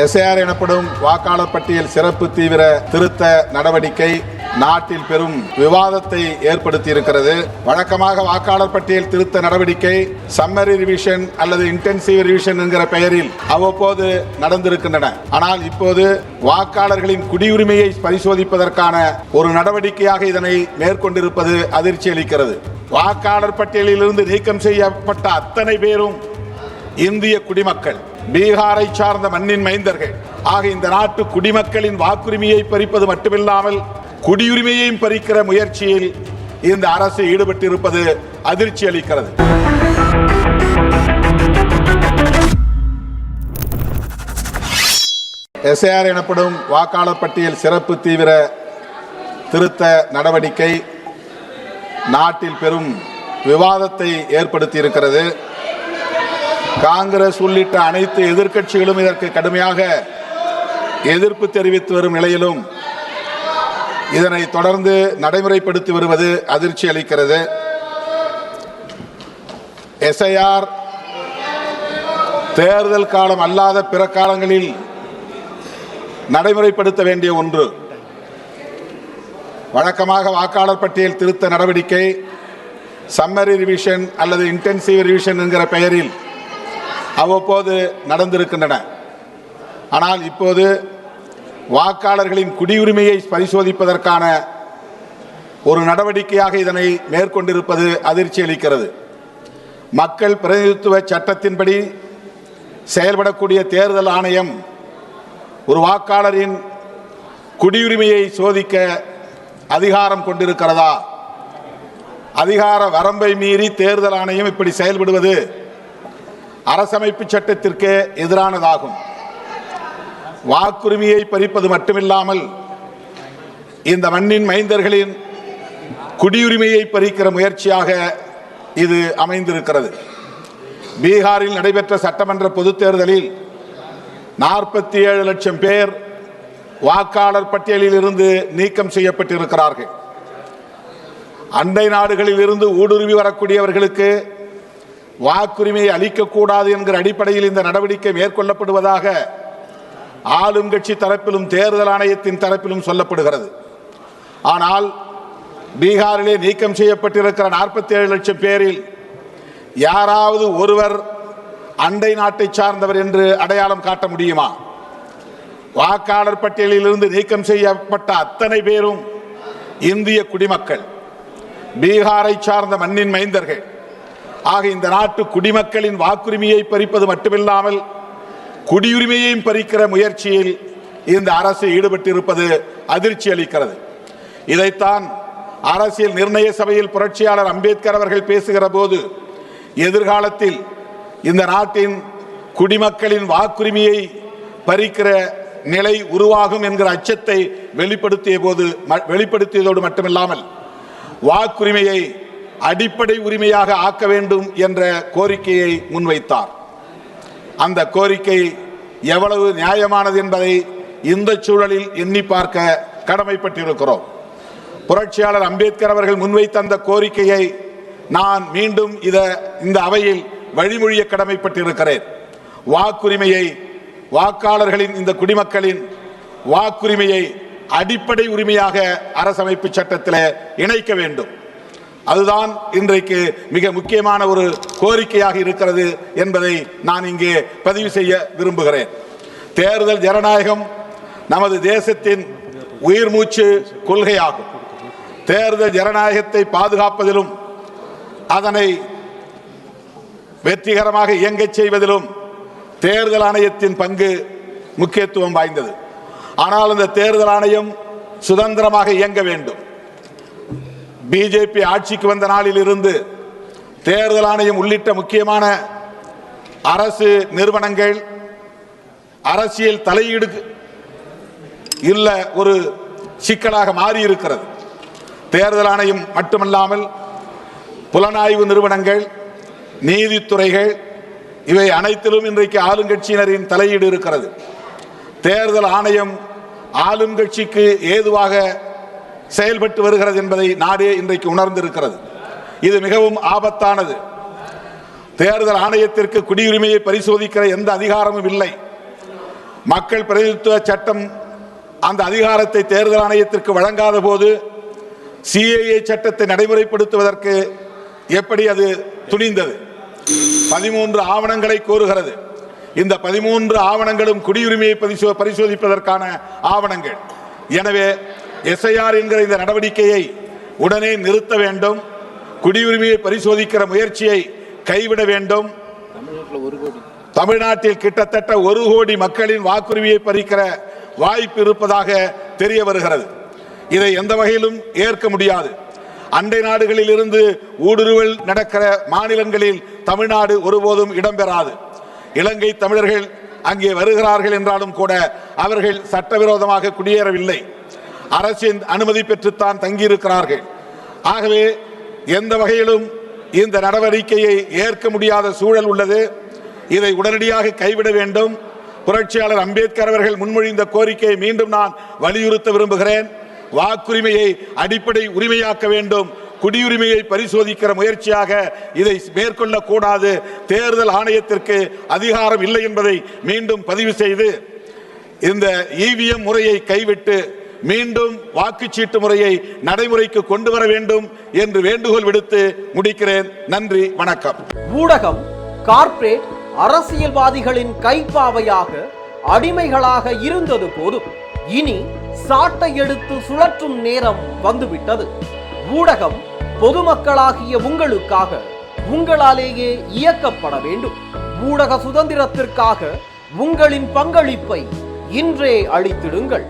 SIR எனப்படும் வாக்காளர் பட்டியல் சிறப்பு தீவிர திருத்த நடவடிக்கை நாட்டில் பெரும் விவாதத்தை ஏற்படுத்தி இருக்கிறது. வழக்கமாக வாக்காளர் பட்டியல் திருத்த நடவடிக்கை சம்மரி ரிவிஷன் அல்லது இன்டென்சிவ் ரிவிஷன் என்கிற பெயரில் அவ்வப்போது நடந்திருக்கின்றன. ஆனால் இப்போது வாக்காளர்களின் குடியுரிமையை பரிசோதிப்பதற்கான ஒரு நடவடிக்கையாக இதனை மேற்கொண்டிருப்பது அதிர்ச்சி அளிக்கிறது. வாக்காளர் பட்டியலில் இருந்து நீக்கம் செய்யப்பட்ட அத்தனை பேரும் இந்திய குடிமக்கள், பீகாரை சார்ந்த மண்ணின் மைந்தர்கள் ஆக இந்த நாட்டு குடிமக்களின் வாக்குரிமையை பறிப்பது மட்டுமில்லாமல் குடியுரிமையையும் பறிக்கிற முயற்சியில் இந்த அரசு ஈடுபட்டிருப்பது அதிர்ச்சி அளிக்கிறது. எஸ்ஐஆர் எனப்படும் வாக்காளர் பட்டியல் சிறப்பு தீவிர திருத்த நடவடிக்கை நாட்டில் பெரும் விவாதத்தை ஏற்படுத்தி இருக்கிறது. காங்கிரஸ் உள்ளிட்ட அனைத்து எதிர்க்கட்சிகளும் இதற்கு கடுமையாக எதிர்ப்பு தெரிவித்து வரும் நிலையிலும் இதனை தொடர்ந்து நடைமுறைப்படுத்தி வருவது அதிர்ச்சி அளிக்கிறது. எஸ்ஐஆர் தேர்தல் காலம் அல்லாத பிற காலங்களில் நடைமுறைப்படுத்த வேண்டிய ஒன்று. வழக்கமாக வாக்காளர் பட்டியல் திருத்த நடவடிக்கை சம்மரி ரிவிஷன் அல்லது இன்டென்சிவ் ரிவிஷன் என்கிற பெயரில் அவ்வப்போது நடந்திருக்கின்றன. ஆனால் இப்போது வாக்காளர்களின் குடியுரிமையை பரிசோதிப்பதற்கான ஒரு நடவடிக்கையாக இதனை மேற்கொண்டிருப்பது அதிர்ச்சி அளிக்கிறது. மக்கள் பிரதிநிதித்துவ சட்டத்தின்படி செயல்படக்கூடிய தேர்தல் ஆணையம் ஒரு வாக்காளரின் குடியுரிமையை சோதிக்க அதிகாரம் கொண்டிருக்கிறதா? அதிகார வரம்பை மீறி தேர்தல் ஆணையம் இப்படி செயல்படுவது அரசமைப்பு சட்டத்திற்கு எதிரானதாகும். வாக்குரிமையை பறிப்பது மட்டுமில்லாமல் இந்த மண்ணின் மைந்தர்களின் குடியுரிமையை பறிக்கிற முயற்சியாக இது அமைந்திருக்கிறது. பீகாரில் நடைபெற்ற சட்டமன்ற பொதுத் தேர்தலில் 47 லட்சம் பேர் வாக்காளர் பட்டியலில் இருந்து நீக்கம் செய்யப்பட்டிருக்கிறார்கள். அண்டை நாடுகளில் இருந்து ஊடுருவி வரக்கூடியவர்களுக்கு வாக்குரிமையை அளிக்கக்கூடாது என்கிற அடிப்படையில் இந்த நடவடிக்கை மேற்கொள்ளப்படுவதாக ஆளும் கட்சி தரப்பிலும் தேர்தல் ஆணையத்தின் தரப்பிலும் சொல்லப்படுகிறது. ஆனால் பீகாரிலே நீக்கம் செய்யப்பட்டிருக்கிற 47 லட்சம் பேரில் யாராவது ஒருவர் அண்டை நாட்டை சார்ந்தவர் என்று அடையாளம் காட்ட முடியுமா? வாக்காளர் பட்டியலில் இருந்து நீக்கம் செய்யப்பட்ட அத்தனை பேரும் இந்திய குடிமக்கள், பீகாரை சார்ந்த மண்ணின் மைந்தர்கள் ஆக இந்த நாட்டு குடிமக்களின் வாக்குரிமையை பறிப்பது மட்டுமில்லாமல் குடியுரிமையையும் பறிக்கிற முயற்சியில் இந்த அரசு ஈடுபட்டிருப்பது அதிர்ச்சி அளிக்கிறது. இதைத்தான் அரசியல் நிர்ணய சபையில் புரட்சியாளர் அம்பேத்கர் அவர்கள் பேசுகிற போது எதிர்காலத்தில் இந்த நாட்டின் குடிமக்களின் வாக்குரிமையை பறிக்கிற நிலை உருவாகும் என்கிற அச்சத்தை வெளிப்படுத்தியதோடு மட்டுமில்லாமல் வாக்குரிமையை அடிப்படை உரிமையாக ஆக்க வேண்டும் என்ற கோரிக்கையை முன்வைத்தார். அந்த கோரிக்கை எவ்வளவு நியாயமானது என்பதை இந்த சூழலில் எண்ணி பார்க்க கடமைப்பட்டிருக்கிறோம். புரட்சியாளர் அம்பேத்கர் அவர்கள் முன்வைத்த அந்த கோரிக்கையை நான் மீண்டும் இந்த அவையில் வழிமொழிய கடமைப்பட்டிருக்கிறேன். வாக்குரிமையை, வாக்காளர்களின், இந்த குடிமக்களின் வாக்குரிமையை அடிப்படை உரிமையாக அரசமைப்பு சட்டத்தில் இணைக்க வேண்டும். அதுதான் இன்றைக்கு மிக முக்கியமான ஒரு கோரிக்கையாக இருக்கிறது என்பதை நான் இங்கே பதிவு செய்ய விரும்புகிறேன். தேர்தல் ஜனநாயகம் நமது தேசத்தின் உயிர் மூச்சு கொள்கையாகும். தேர்தல் ஜனநாயகத்தை பாதுகாப்பதிலும் அதனை வெற்றிகரமாக இயங்கச் செய்வதிலும் தேர்தல் ஆணையத்தின் பங்கு முக்கியத்துவம் வாய்ந்தது. ஆனால் இந்த தேர்தல் ஆணையம் சுதந்திரமாக இயங்க வேண்டும். பிஜேபி ஆட்சிக்கு வந்த நாளில் இருந்து தேர்தல் ஆணையம் உள்ளிட்ட முக்கியமான அரசு நிறுவனங்கள் அரசியல் தலையீடு இல்ல ஒரு சிக்கலாக மாறி இருக்கிறது. தேர்தல் ஆணையம் மட்டுமல்லாமல் புலனாய்வு நிறுவனங்கள், நீதித்துறைகள், இவை அனைத்திலும் இன்றைக்கு ஆளுங்கட்சியினரின் தலையீடு இருக்கிறது. தேர்தல் ஆணையம் ஆளும் கட்சிக்கு ஏதுவாக செயல்பட்டு வருகிறது என்பதை நாடே இன்றைக்கு உணர்ந்திருக்கிறது. இது மிகவும் ஆபத்தானது. தேர்தல் ஆணையத்திற்கு குடியுரிமையை பரிசோதிக்கிற எந்த அதிகாரமும் இல்லை. மக்கள் பிரதிநிதித்துவ சட்டம் அந்த அதிகாரத்தை தேர்தல் ஆணையத்திற்கு வழங்காத போது சிஏஏ சட்டத்தை நடைமுறைப்படுத்துவதற்கு எப்படி அது துணிந்தது? 13 ஆவணங்களை கோருகிறது. இந்த 13 ஆவணங்களும் குடியுரிமையை பரிசோதிப்பதற்கான ஆவணங்கள். எனவே எஸ்ஐஆர் என்கிற இந்த நடவடிக்கையை உடனே நிறுத்த வேண்டும். குடியுரிமையை பரிசோதிக்கிற முயற்சியை கைவிட வேண்டும். தமிழ்நாட்டில் கிட்டத்தட்ட 1 கோடி மக்களின் வாக்குரிமையை பறிக்கிற வாய்ப்பு இருப்பதாக தெரிய வருகிறது. இதை எந்த வகையிலும் ஏற்க முடியாது. அண்டை நாடுகளில் இருந்து ஊடுருவல் நடக்கிற மாநிலங்களில் தமிழ்நாடு ஒருபோதும் இடம்பெறாது. இலங்கை தமிழர்கள் அங்கே வருகிறார்கள் என்றாலும் கூட அவர்கள் சட்டவிரோதமாக குடியேறவில்லை. அரசின் அனுமதி பெற்றுத்தான் தங்கியிருக்கிறார்கள். ஆகவே எந்த வகையிலும் இந்த நடவடிக்கையை ஏற்க முடியாத சூழல் உள்ளது. இதை உடனடியாக கைவிட வேண்டும். புரட்சியாளர் அம்பேத்கர் அவர்கள் முன்மொழிந்த கோரிக்கையை மீண்டும் நான் வலியுறுத்த விரும்புகிறேன். வாக்குரிமையை அடிப்படை உரிமையாக்க வேண்டும். குடியுரிமையை பரிசோதிக்கிற முயற்சியாக இதை மேற்கொள்ளக்கூடாது. தேர்தல் ஆணையத்திற்கு அதிகாரம் இல்லை என்பதை மீண்டும் பதிவு செய்து இந்த இவிஎம் முறையை கைவிட்டு மீண்டும் வாக்குச்சீட்டு முறையை நடைமுறைக்கு கொண்டு வர வேண்டும் என்று வேண்டுகோள் விடுத்து முடிக்கிறேன். நன்றி, வணக்கம். ஊடகம், கார்ப்பரேட், அரசியல்வாதிகளின் கைப்பாவையாக, அடிமைகளாக இருந்தது போதும். இனி சாட்டை எடுத்து சுழற்றும் நேரம் வந்துவிட்டது. ஊடகம் பொதுமக்களாகிய உங்களுக்காக, உங்களாலேயே இயக்கப்பட வேண்டும். ஊடக சுதந்திரத்திற்காக உங்களின் பங்களிப்பை இன்றே அளித்திடுங்கள்.